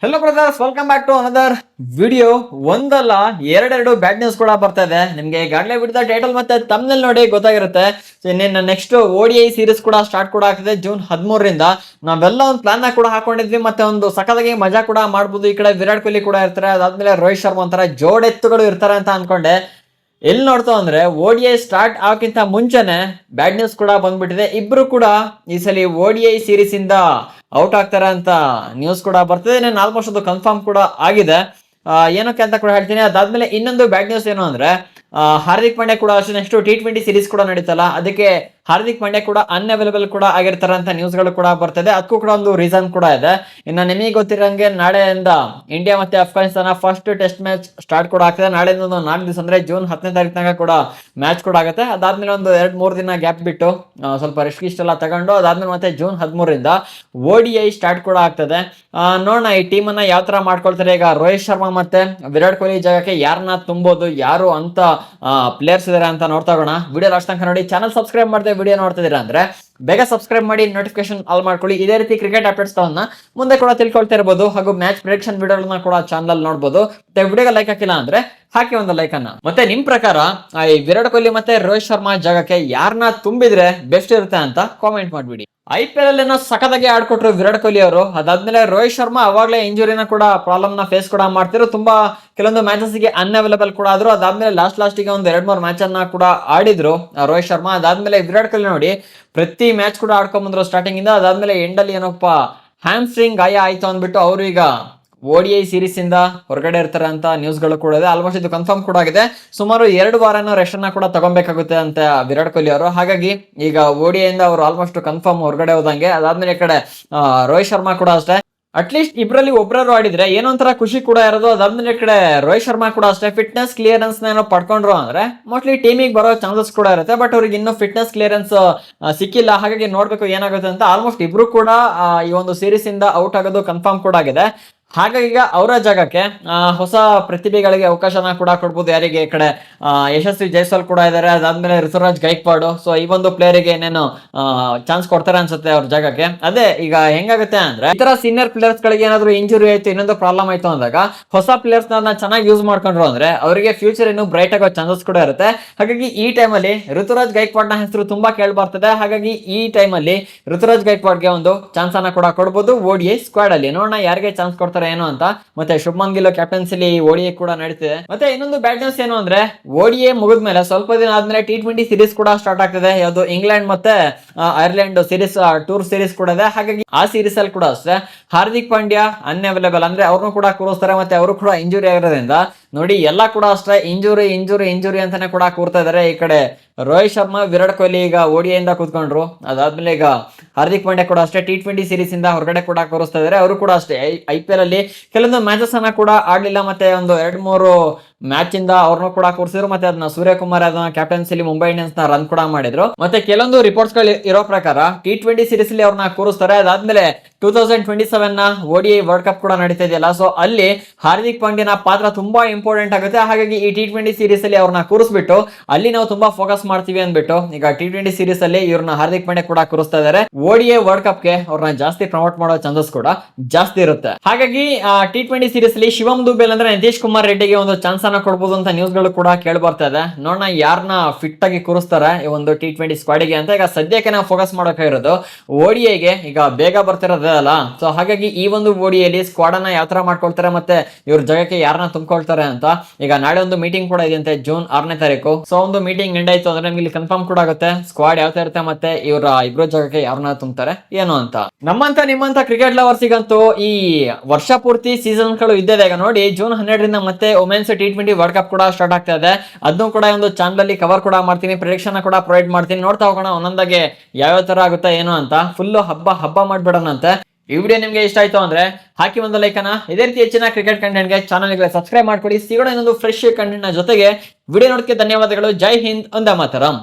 Hello brothers, welcome back to another video. ಒಂದಲ್ಲ ಎರಡೆರಡು bad news ಕೂಡ ಬರ್ತಾ ಇದೆ. ನಿಮ್ಗೆ ಈಗಾಗಲೇ ಬಿಡಿದ ಟೈಟಲ್ ಮತ್ತೆ ತಮ್ನಲ್ಲಿ ನೋಡಿ ಗೊತ್ತಾಗಿರುತ್ತೆ. ಇನ್ನೇನು ನೆಕ್ಸ್ಟ್ ODI ಸೀರೀಸ್ ಕೂಡ ಸ್ಟಾರ್ಟ್ ಕೂಡ ಆಗ್ತಿದೆ ಜೂನ್ 13ರಿಂದ. ನಾವೆಲ್ಲ ಒಂದು ಪ್ಲಾನ್ ಕೂಡ ಹಾಕೊಂಡಿದ್ವಿ, ಮತ್ತೆ ಒಂದು ಸಖತ್ತಾಗಿ ಮಜಾ ಕೂಡ ಮಾಡ್ಬೋದು. ಈ ಕಡೆ ವಿರಾಟ್ ಕೊಹ್ಲಿ ಕೂಡ ಇರ್ತಾರೆ, ಅದಾದ್ಮೇಲೆ ರೋಹಿತ್ ಶರ್ಮಾ ಒಂಥರ ಜೋಡೆತ್ತುಗಳು ಇರ್ತಾರೆ ಅಂತ ಅನ್ಕೊಂಡೆ. ಎಲ್ಲಿ ನೋಡ್ತಾ ಅಂದ್ರೆ ODI ಸ್ಟಾರ್ಟ್ ಆಗೋಕ್ಕಿಂತ ಮುಂಚೆನೆ ಬ್ಯಾಡ್ ನ್ಯೂಸ್ ಕೂಡ ಬಂದ್ಬಿಟ್ಟಿದೆ. ಇಬ್ರು ಕೂಡ ಈ ಸಲ ODI ಸೀರೀಸ್ ಇಂದ ಔಟ್ ಆಗ್ತಾರೆ ಅಂತ ನ್ಯೂಸ್ ಕೂಡ ಬರ್ತಿದೆ. ನಾನು ಆಲ್ಮೋಸ್ಟ್ ಅದು ಕನ್ಫರ್ಮ್ ಕೂಡ ಆಗಿದೆ. ಏನಕ್ಕೆ ಅಂತ ಕೂಡ ಹೇಳ್ತೀನಿ. ಅದಾದ್ಮೇಲೆ ಇನ್ನೊಂದು ಬ್ಯಾಡ್ ನ್ಯೂಸ್ ಏನು ಅಂದ್ರೆ ಹಾರ್ದಿಕ್ ಪಾಂಡ್ಯ ಕೂಡ ಅಷ್ಟೇ ನೆಕ್ಸ್ಟ್ T20 ಸೀರೀಸ್ ಕೂಡ ನಡೀತಲ್ಲ, ಅದಕ್ಕೆ ಹಾರ್ದಿಕ್ ಪಾಂಡ್ಯ ಕೂಡ ಅನ್ಅವೈಲೇಬಲ್ ಕೂಡ ಆಗಿರ್ತಾರೆ ಅಂತ ನ್ಯೂಸ್ಗಳು ಕೂಡ ಬರ್ತದೆ. ಅದಕ್ಕೂ ಕೂಡ ಒಂದು ರೀಸನ್ ಕೂಡ ಇದೆ. ಇನ್ನು ನಿಮಗೆ ಗೊತ್ತಿರಂಗೆ ನಾಳೆಯಿಂದ ಇಂಡಿಯಾ ಮತ್ತೆ Afghanistan first test match start ಕೂಡ ಆಗ್ತದೆ. ನಾಳೆಯಿಂದ ಒಂದು 4 ದಿವಸ ಅಂದ್ರೆ ಜೂನ್ 10ನೇ ತಾರೀಕಿನಾಗ ಕೂಡ ಮ್ಯಾಚ್ ಕೂಡ ಆಗುತ್ತೆ. ಅದಾದ್ಮೇಲೆ ಒಂದು 2-3 ದಿನ ಗ್ಯಾಪ್ ಬಿಟ್ಟು ಸ್ವಲ್ಪ ರಿಸ್ಕ್ ಇಷ್ಟೆಲ್ಲ ತಗೊಂಡು ಅದಾದ್ಮೇಲೆ ಮತ್ತೆ ಜೂನ್ 13ರಿಂದ ODI ಸ್ಟಾರ್ಟ್ ಕೂಡ ಆಗ್ತದೆ. ನೋಡೋಣ ಈ ಟೀಮ್ ಅನ್ನ ಯಾವ ತರ ಮಾಡ್ಕೊಳ್ತಾರೆ. ಈಗ ರೋಹಿತ್ ಶರ್ಮಾ ಮತ್ತೆ ವಿರಾಟ್ ಕೊಹ್ಲಿ ಜಾಗಕ್ಕೆ ಯಾರನ್ನ ತುಂಬೋದು, ಯಾರು ಅಂತ ಪ್ಲೇಯರ್ಸ್ ಇದಾರೆ ಅಂತ ನೋಡ್ತಾ ಹೋಗೋಣ. ವಿಡಿಯೋ ಲಾಸ್ಟ್ ತನಕ ನೋಡಿ. ಚಾನಲ್ ಸಬ್ಸ್ಕ್ರೈಬ್ ಮಾಡದೆ ವಿಡಿಯೋ ನೋಡ್ತಿದ್ದೀರಾ ಅಂದ್ರೆ ಬೇಗ ಸಬ್ಸ್ಕ್ರೈಬ್ ಮಾಡಿ, ನೋಟಿಫಿಕೇಶನ್ ಆಲ್ ಮಾಡ್ಕೊಳ್ಳಿ. ಇದೇ ರೀತಿ ಕ್ರಿಕೆಟ್ ಅಪ್ಡೇಟ್ಸ್ ಮುಂದೆ ಕೂಡ ತಿಳ್ಕೊಳ್ತಾ ಇರಬಹುದು. ಹಾಗೂ ಮ್ಯಾಚ್ ಪ್ರೆಡಿಕ್ಷನ್ ವಿಡಿಯೋಗಳನ್ನ ಕೂಡ ಚಾನಲ್ ನೋಡಬಹುದು. ಮತ್ತೆ ವಿಡಿಯೋಗೆ ಲೈಕ್ ಹಾಕಿಲ್ಲ ಅಂದ್ರೆ ಹಾಕಿ ಒಂದು ಲೈಕ್ ಅನ್ನ. ಮತ್ತೆ ನಿಮ್ ಪ್ರಕಾರ ಈ ವಿರಾಟ್ ಕೊಹ್ಲಿ ಮತ್ತೆ ರೋಹಿತ್ ಶರ್ಮಾ ಜಾಗಕ್ಕೆ ಯಾರನ್ನ ತುಂಬಿದ್ರೆ ಬೆಸ್ಟ್ ಇರುತ್ತೆ ಅಂತ ಕಾಮೆಂಟ್ ಮಾಡ್ಬಿಡಿ. IPL ಅಲ್ಲಿ ಏನೋ ಸಖತ್ತಾಗಿ ಆಡ್ಕೊಟ್ರು ವಿರಾಟ್ ಕೊಹ್ಲಿ ಅವರು. ಅದಾದ್ಮೇಲೆ ರೋಹಿತ್ ಶರ್ಮಾ ಅವಾಗಲೇ ಇಂಜುರಿನ ಕೂಡ ಪ್ರಾಬ್ಲಮ್ ನ ಫೇಸ್ ಕೂಡ ಮಾಡ್ತಿರೋ, ತುಂಬಾ ಕೆಲವೊಂದು ಮ್ಯಾಚಸ್ ಗೆ ಅನ್ಅವೈಲೇಬಲ್ ಕೂಡ ಆದ್ರು. ಅದಾದ್ಮೇಲೆ ಲಾಸ್ಟಿಗೆ ಒಂದು 2-3 ಮ್ಯಾಚ್ ಅನ್ನ ಕೂಡ ಆಡಿದ್ರು ರೋಹಿತ್ ಶರ್ಮಾ. ಅದಾದ್ಮೇಲೆ ವಿರಾಟ್ ಕೊಹ್ಲಿ ನೋಡಿ ಪ್ರತಿ ಮ್ಯಾಚ್ ಕೂಡ ಆಡ್ಕೊಂಡ್ ಬಂದ್ರು ಸ್ಟಾರ್ಟಿಂಗ್ ಇಂದ. ಅದಾದ್ಮೇಲೆ ಎಂಡಲ್ಲಿ ಏನಪ್ಪ ಹ್ಯಾಮ್ಸ್ಟ್ರಿಂಗ್ ಗಾಯ ಆಯ್ತು ಅಂದ್ಬಿಟ್ಟು ಅವರು ಈಗ ODI ಸೀರೀಸ್ ಇಂದ ಹೊರಗಡೆ ಇರ್ತಾರೆ ಅಂತ ನ್ಯೂಸ್ಗಳು ಕೂಡ ಇದೆ. ಆಲ್ಮೋಸ್ಟ್ ಇದು ಕನ್ಫರ್ಮ್ ಕೂಡ ಆಗಿದೆ. ಸುಮಾರು 2 ವಾರನೋ ರೆಸ್ಟ್ ಅನ್ನ ಕೂಡ ತಗೊಬೇಕಾಗುತ್ತೆ ಅಂತ ವಿರಾಟ್ ಕೊಹ್ಲಿ ಅವರು. ಹಾಗಾಗಿ ಈಗ ODI ಇಂದ ಅವರು ಆಲ್ಮೋಸ್ಟ್ ಕನ್ಫರ್ಮ್ ಹೊರಗಡೆ ಹೋದಂಗೆ. ಅದಾದ್ಮೇಲೆ ಈ ಕಡೆ ರೋಹಿತ್ ಶರ್ಮಾ ಕೂಡ ಅಷ್ಟೇ, ಅಟ್ಲೀಸ್ಟ್ ಇಬ್ರಲ್ಲಿ ಒಬ್ಬರು ಆಡಿದ್ರೆ ಏನೋ ಒಂಥರ ಖುಷಿ ಕೂಡ ಇರೋದು. ಅದಾದ್ಮೇಲೆ ಈ ಕಡೆ ರೋಹಿತ್ ಶರ್ಮಾ ಕೂಡ ಅಷ್ಟೇ ಫಿಟ್ನೆಸ್ ಕ್ಲಿಯರೆನ್ಸ್ ಏನೋ ಪಡ್ಕೊಂಡ್ರು ಅಂದ್ರೆ ಮೋಸ್ಟ್ಲಿ ಟೀಮಿಗೆ ಬರೋ ಚಾನ್ಸಸ್ ಕೂಡ ಇರುತ್ತೆ. ಬಟ್ ಅವ್ರಿಗೆ ಇನ್ನೂ ಫಿಟ್ನೆಸ್ ಕ್ಲಿಯರೆನ್ಸ್ ಸಿಕ್ಕಿಲ್ಲ. ಹಾಗಾಗಿ ನೋಡ್ಬೇಕು ಏನಾಗುತ್ತೆ ಅಂತ. ಆಲ್ಮೋಸ್ಟ್ ಇಬ್ರು ಕೂಡ ಈ ಒಂದು ಸೀರೀಸ್ ಇಂದ ಔಟ್ ಆಗೋದು ಕನ್ಫರ್ಮ್ ಕೂಡ ಆಗಿದೆ. ಹಾಗಾಗಿ ಈಗ ಅವರ ಜಾಗಕ್ಕೆ ಹೊಸ ಪ್ರತಿಭೆಗಳಿಗೆ ಅವಕಾಶನ ಕೂಡ ಕೊಡ್ಬೋದು. ಯಾರಿಗೆ ಈ ಕಡೆ ಯಶಸ್ವಿ ಜೈಸ್ವಾಲ್ ಕೂಡ ಇದ್ದಾರೆ, ಅದಾದ್ಮೇಲೆ ಋತುರಾಜ್ ಗೈಕ್ವಾಡ್. ಸೊ ಈ ಒಂದು ಪ್ಲೇಯರ್ಗೆ ಏನೇನು ಚಾನ್ಸ್ ಕೊಡ್ತಾರೆ ಅನ್ಸುತ್ತೆ ಅವ್ರ ಜಾಗಕ್ಕೆ. ಅದೇ ಈಗ ಹೆಂಗಾಗುತ್ತೆ ಅಂದ್ರೆ ಈ ತರ ಸೀನಿಯರ್ ಪ್ಲೇಯರ್ಸ್ ಗಳಿಗೆ ಏನಾದ್ರು ಇಂಜುರಿ ಆಯ್ತು, ಇನ್ನೊಂದು ಪ್ರಾಬ್ಲಮ್ ಆಯ್ತು ಅಂದಾಗ ಹೊಸ ಪ್ಲೇಯರ್ಸ್ ಚೆನ್ನಾಗಿ ಯೂಸ್ ಮಾಡ್ಕೊಂಡ್ರು ಅಂದ್ರೆ ಅವರಿಗೆ ಫ್ಯೂಚರ್ ಇನ್ನು ಬ್ರೈಟ್ ಆಗೋ ಚಾನ್ಸಸ್ ಕೂಡ ಇರುತ್ತೆ. ಹಾಗಾಗಿ ಈ ಟೈಮಲ್ಲಿ ಋತುರಾಜ್ ಗೈಕ್ವಾಡ್ ನ ಹೆಸರು ತುಂಬಾ ಕೇಳಿ ಬರ್ತದೆ. ಹಾಗಾಗಿ ಈ ಟೈಮಲ್ಲಿ ಋತುರಾಜ್ ಗೈಕ್ವಾಡ್ಗೆ ಒಂದು ಚಾನ್ಸ್ ಅನ್ನ ಕೂಡ ಕೊಡ್ಬೋದು ODI ಸ್ಕ್ವಾಡ್ ಅಲ್ಲಿ. ನೋಡೋಣ ಯಾರಿಗೆ ಚಾನ್ಸ್ ಕೊಡ್ತಾರೆ ಏನು ಅಂತ. ಮತ್ತೆ ಶುಭ್ಮನ್ ಗಿಲ್ ಕ್ಯಾಪ್ಟನ್ಸಿಲಿ ODI ಕೂಡ ನಡೀತಿದೆ. ಮತ್ತೆ ಇನ್ನೊಂದು ಬ್ಯಾಡ್ ನ್ಯೂಸ್ ಏನು ಅಂದ್ರೆ ODI ಮುಗಿದ್ಮೇಲೆ ಸ್ವಲ್ಪ ದಿನ ಆದ್ಮೇಲೆ T20 ಸೀರೀಸ್ ಕೂಡ ಸ್ಟಾರ್ಟ್ ಆಗ್ತದೆ. ಯಾವುದು ಇಂಗ್ಲೆಂಡ್ ಮತ್ತೆ ಐರ್ಲೆಂಡ್ ಸೀರೀಸ್ ಟೂರ್ ಸೀರೀಸ್ ಕೂಡ ಇದೆ. ಹಾಗಾಗಿ ಆ ಸೀರೀಸ್ ಅಲ್ಲಿ ಕೂಡ ಅಷ್ಟೇ ಹಾರ್ದಿಕ್ ಪಾಂಡ್ಯ ಅನ್ಅವೈಲೇಬಲ್ ಅಂದ್ರೆ ಅವ್ರನ್ನು ಕೂಡ ಕೂರಿಸ್ತಾರೆ. ಮತ್ತೆ ಅವರು ಕೂಡ ಇಂಜುರಿ ಆಗಿರೋದ್ರಿಂದ ನೋಡಿ ಎಲ್ಲ ಕೂಡ ಅಷ್ಟೇ ಇಂಜುರಿ ಅಂತಾನೆ ಕೂಡ ಕೂರ್ತಾ ಇದಾರೆ. ಈ ಕಡೆ ರೋಹಿತ್ ಶರ್ಮಾ ವಿರಾಟ್ ಕೊಹ್ಲಿ ಈಗ ODI ಇಂದ ಕೂತ್ಕೊಂಡ್ರು. ಅದಾದ್ಮೇಲೆ ಈಗ ಹಾರ್ದಿಕ್ ಪಾಂಡ್ಯ ಕೂಡ ಅಷ್ಟೇ T20 ಸೀರೀಸ್ ಇಂದ ಹೊರಗಡೆ ಕೂಡ ಕೂರಿಸ್ತಾ ಇದಾರೆ. ಅವರು ಕೂಡ ಅಷ್ಟೇ IPL ಅಲ್ಲಿ ಕೆಲವೊಂದು ಮ್ಯಾಚಸ್ ಅನ್ನ ಕೂಡ ಆಡ್ಲಿಲ್ಲ. ಮತ್ತೆ ಒಂದು 2-3 ಮ್ಯಾಚ್ ಇಂದ ಅವ್ರನ್ನು ಕೂಡ ಕೂರಿಸಿದ್ರು. ಮತ್ತೆ ಅದನ್ನ ಸೂರ್ಯಕುಮಾರ್ ಅದನ್ನ ಕ್ಯಾಪ್ಟನ್ಸಿಲಿ ಮುಂಬೈ ಇಂಡಿಯನ್ಸ್ ನ ರನ್ ಕೂಡ ಮಾಡಿದ್ರು. ಮತ್ತೆ ಕೆಲವೊಂದು ರಿಪೋರ್ಟ್ಸ್ ಗಳು ಇರೋ ಪ್ರಕಾರ T20 ಸೀರೀಸ್ ಅಲ್ಲಿ ಅವ್ರನ್ನ ಕೂರಿಸ್ತಾರೆ. ಅದಾದ್ಮೇಲೆ 2027 ನ ODI ವರ್ಲ್ಡ್ ಕಪ್ ಕೂಡ ನಡೀತಾ ಇದೆಯಲ್ಲ, ಸೊ ಅಲ್ಲಿ ಹಾರ್ದಿಕ್ ಪಾಂಡ್ಯನ ಪಾತ್ರ ತುಂಬಾ ಇಂಪಾರ್ಟೆಂಟ್ ಆಗುತ್ತೆ. ಹಾಗಾಗಿ ಈ T20 ಸೀರೀಸ್ ಅಲ್ಲಿ ಅವ್ರನ್ನ ಕೂರಿಸ್ಬಿಟ್ಟು ಅಲ್ಲಿ ನಾವು ತುಂಬಾ ಫೋಕಸ್ ಮಾಡ್ತೀವಿ ಅಂದ್ಬಿಟ್ಟು ಈಗ T20 ಸೀರೀಸ್ ಅಲ್ಲಿ ಇವ್ರನ್ನ ಹಾರ್ದಿಕ್ ಪಾಂಡ್ಯ ಕೂಡ ಕೂರಿಸ್ತಾ ಇದಾರೆ. ODI ವರ್ಲ್ಡ್ ಕಪ್ ಗೆ ಅವ್ರನ್ನ ಜಾಸ್ತಿ ಪ್ರಮೋಟ್ ಮಾಡೋ ಚಾನ್ಸಸ್ ಕೂಡ ಜಾಸ್ತಿ ಇರುತ್ತೆ. ಹಾಗಾಗಿ T20 ಸೀರೀಸ್ ಅಲ್ಲಿ ಶಿವಮ್ ದುಬೆಲ್ ಅಂದ್ರೆ ನಿತೀಶ್ ಕುಮಾರ್ ರೆಡ್ಡಿಗೆ ಒಂದು ಚಾನ್ಸ್ ಅನ್ನ ಕೊಡ್ಬೋದು ಅಂತ ನ್ಯೂಸ್ ಗಳು ಕೂಡ ಕೇಳಿ ಬರ್ತಾ ಇದೆ. ನೋಡೋಣ ಯಾರನ್ನ ಫಿಟ್ ಆಗಿ ಕೂರಿಸ್ತಾರೆ ಈ ಒಂದು T20 ಸ್ಕ್ವಾಡಿಗೆ ಅಂತ. ಈಗ ಸದ್ಯಕ್ಕೆ ನಾವು ಫೋಕಸ್ ಮಾಡೋಕೆ ODI ಗೆ ಈಗ ಬೇಗ ಬರ್ತಿರೋದೇ ಅಲ್ಲ. ಸೊ ಹಾಗಾಗಿ ಈ ಒಂದು ODI ಅಲ್ಲಿ ಸ್ಕ್ವಾಡ್ ಅನ್ನ ಯಾವ ತರ ಮಾಡ್ಕೊಳ್ತಾರೆ ಮತ್ತೆ ಇವ್ರ ಜಾಗಕ್ಕೆ ಯಾರನ್ನ ತುಂಬಿಕೊಳ್ತಾರೆ ಅಂತ ಈಗ ನಾಳೆ ಒಂದು ಮೀಟಿಂಗ್ ಕೂಡ ಇದೆಯಂತೆ ಜೂನ್ 6ನೇ ತಾರೀಕು. ಸೊ ಒಂದು ಮೀಟಿಂಗ್ ಎಂಡ್ ಆಯ್ತು ಅಂದ್ರೆ ನಿಮ್ಗೆ ಕನ್ಫರ್ಮ್ ಕೂಡ ಆಗುತ್ತೆ ಸ್ಕ್ವಾಡ್ ಯಾವ ತರ ಇರುತ್ತೆ ಮತ್ತೆ ಇವರ ಇಬ್ರು ಜಾಗಕ್ಕೆ ಯಾರನ್ನ ತುಂಬ್ತಾರೆ ಏನು ಅಂತ. ನಮ್ಮಂತ ನಿಮ್ಮಂತ ಕ್ರಿಕೆಟ್ ಲವರ್ಸಿಗಂತೂ ಈ ವರ್ಷ ಪೂರ್ತಿ ಸೀಸನ್ ಗಳು ಇದ್ದಿದೆ. ಈಗ ನೋಡಿ ಜೂನ್ 12ರಿಂದ ಮತ್ತೆ ವುಮೆನ್ಸ್ T20 ವರ್ಲ್ಡ್ ಕಪ್ ಕೂಡ ಸ್ಟಾರ್ಟ್ ಆಗ್ತಾ ಇದೆ. ಅದನ್ನು ಕೂಡ ಒಂದು ಚಾನಲ್ ಅಲ್ಲಿ ಕವರ್ ಕೂಡ ಮಾಡ್ತೀನಿ, ಪ್ರೆಡಿಕ್ಷನ್ ಕೂಡ ಪ್ರೊವೈಡ್ ಮಾಡ್ತೀನಿ. ನೋಡ್ತಾ ಹೋಗೋಣ ಒಂದೊಂದಾಗೆ ಯಾವ ತರ ಆಗುತ್ತೆ ಏನು ಅಂತ. ಫುಲ್ ಹಬ್ಬ ಮಾಡ್ಬಿಡೋಣಂತೆ. ಈ ವಿಡಿಯೋ ನಿಮ್ಗೆ ಇಷ್ಟ ಆಯ್ತು ಅಂದ್ರೆ ಹಾಕಿ ಒಂದು ಲೈಕ್ ಅನ್ನ. ಇದೇ ರೀತಿ ಹೆಚ್ಚಿನ ಕ್ರಿಕೆಟ್ ಕಂಟೆಂಟ್ ಗೆ ಚಾನಲ್ ಗೆ ಸಬ್ಸ್ಕ್ರೈಬ್ ಮಾಡ್ಕೊಳ್ಳಿ. ಸಿಗೋಣ ಇನ್ನೊಂದು ಫ್ರೆಶ್ ಕಂಟೆಂಟ್ ನ ಜೊತೆಗೆ. ವಿಡಿಯೋ ನೋಡೋದಕ್ಕೆ ಧನ್ಯವಾದಗಳು. ಜೈ ಹಿಂದ್, ವಂದೇ ಮಾತರಂ.